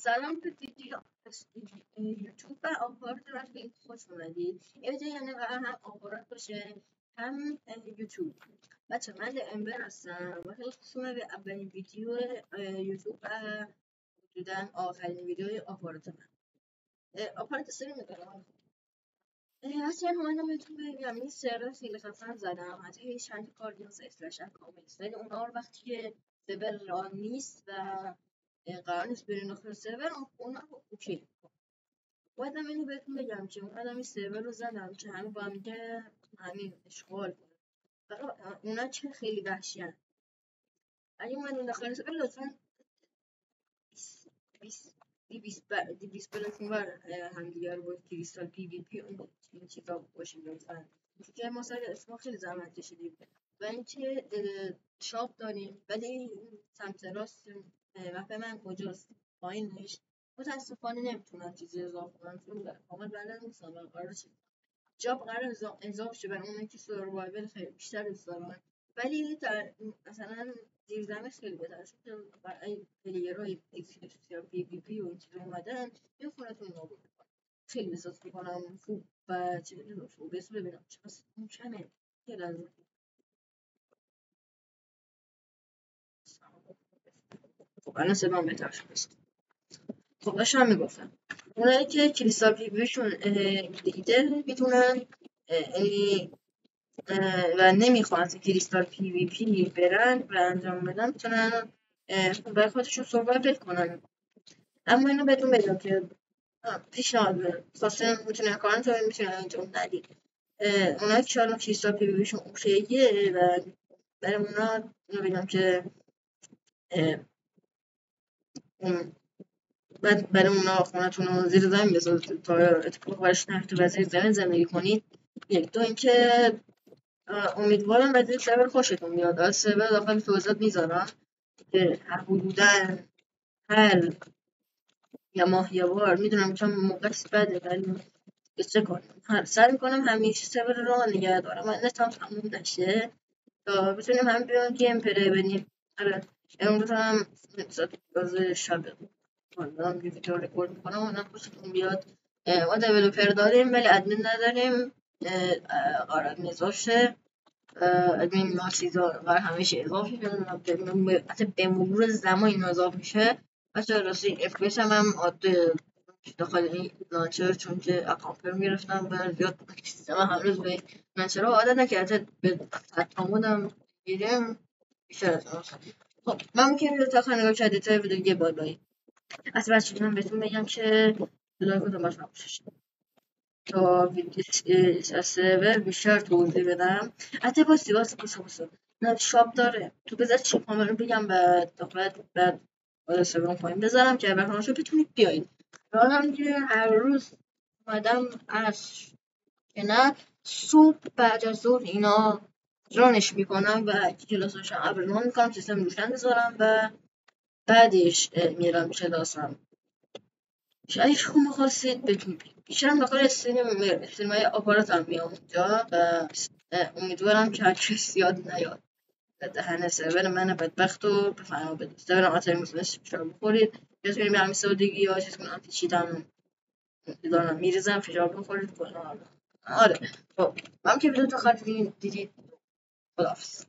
سلام به ویدیو یوتیوب و آپارات خیلی خوش اومدید. یه ویدیو یعنی قرار هم آپارات باشه هم یوتیوب. بچه من امبر هستم و خیلی خوش اومد به اولین ویدیو یوتیوب و حدوداً آخرین ویدیو آپارات من. آپارات سری میکنم اصلا همه بهتون بگم این سرور خیلی خفن زدم، حتی چند کار نیاز اسلش کامل است، ولی اونا رو وقتی که سرور ران نیست و قرار نیست برین داخل سرور اونا رو اوکی. بایدم اینو بهتون بگم که اومدم این سرور رو زدم که همه با هم دیگه همین اشغال کنه. فقط اونا چه خیلی وحشی هست. اگه اومدین داخل سرور لطفا 20 بلتون بر همدیگه رو باید کریستال پی وی پی اون چیزا باشیم لطفا، که ما سر اسما خیلی زحمت کشیدیم و اینکه شاپ داریم ولی سمت راست مپ من کجاست پایینش متاسفانه نمیتونم چیزی اضافه کنم چون کامل بلد نیستم و قرار جاب قرار اضافه شه برای اونایی که سروایول خیلی بیشتر دوست دارن، ولی مثلا زیرزمین خیلی بهتره چون برای پلیرهای اکسکلوسیو پی وی پی و این چیزا اومدن یه خونتون نابود میکنن. خیلی احساس میکنم خوب و چیزی داشت و بس ببینم چقدر کمه یه لحظه. خب الان صدام بهتر شده. خب داشتم میگفتم اونایی که کریستال پی وی شون دیده میتونن و نمیخوان کریستال پی وی پی برن و انجام بدن میتونن برای خودشون سروایول کنن. اما اینو بهتون بگم که پیشنهاد خاصه میتونن کارن تا میتونن انجام ندید. اونا که الان کریستال پی وی شون اوکیه و برای اونا اینو بگم که بعد برای اونا خونتون رو زیر زمین بذارید تا اتفاق برش نیفته و زیر زمین زندگی کنید. یک دو اینکه امیدوارم از این سرور خوشتون میاد. از سرور داخل توضیحات میذارم که حدوداً هر یا ماه یا بار میدونم چون موقعش بده ولی چه کنم سعی میکنم همیشه سرور رو نگه دارم و نتم تموم نشه تا بتونیم هم بیان گیم پلی بدیم. آره امروز هم باز شب دارم ویدیو رکورد میکنم و خوشتون بیاد. ما دیولپر داریم ولی ادمین نداریم. قرار اضافه ادمین ما چیزا قرار همیشه اضافه شده حتی به مرور زمان این اضافه میشه. بچه راستی FPS هم عادی داخل این لانچر چون که اکامپر میرفتم و زیاد سیستم هنوز به لانچر ها عادت نکرده به تمامونم گیرم بیشتر از اون. خب من که تا خواهی نگاه کردید تا ویدیو دیگه بای بای. از بچه من بهتون بگم که لایک رو دنبالش نباشید تا ویدیو از سرور بیشتر توضیح بدم. حتی باستی نه شاپ داره تو بذار چی کامل رو بگم بعد سرور پایین بذارم که اگر شو بتونید بیایید. رانم که هر روز اومدم از که نه صبح بعد از ظهر اینا رانش میکنم و کلاساش هم ابرنان میکنم سیستم روشن بذارم و بعدش میرم کلاسم. اگه شما خواستید بتونید بیشترم داخل استریمای آپارات هم میام اونجا و امیدوارم که هرکس یاد نیاد دهن سرور من بدبخت رو بفرما بده. سرور آتای میتونست فشار بخورید بیاد کنیم همین سادگی یا چیز کنم چیدم دارم میریزم فشار بخورید کنم. آره خب من که ویدیو تا خواهد دیدید خداحافظ.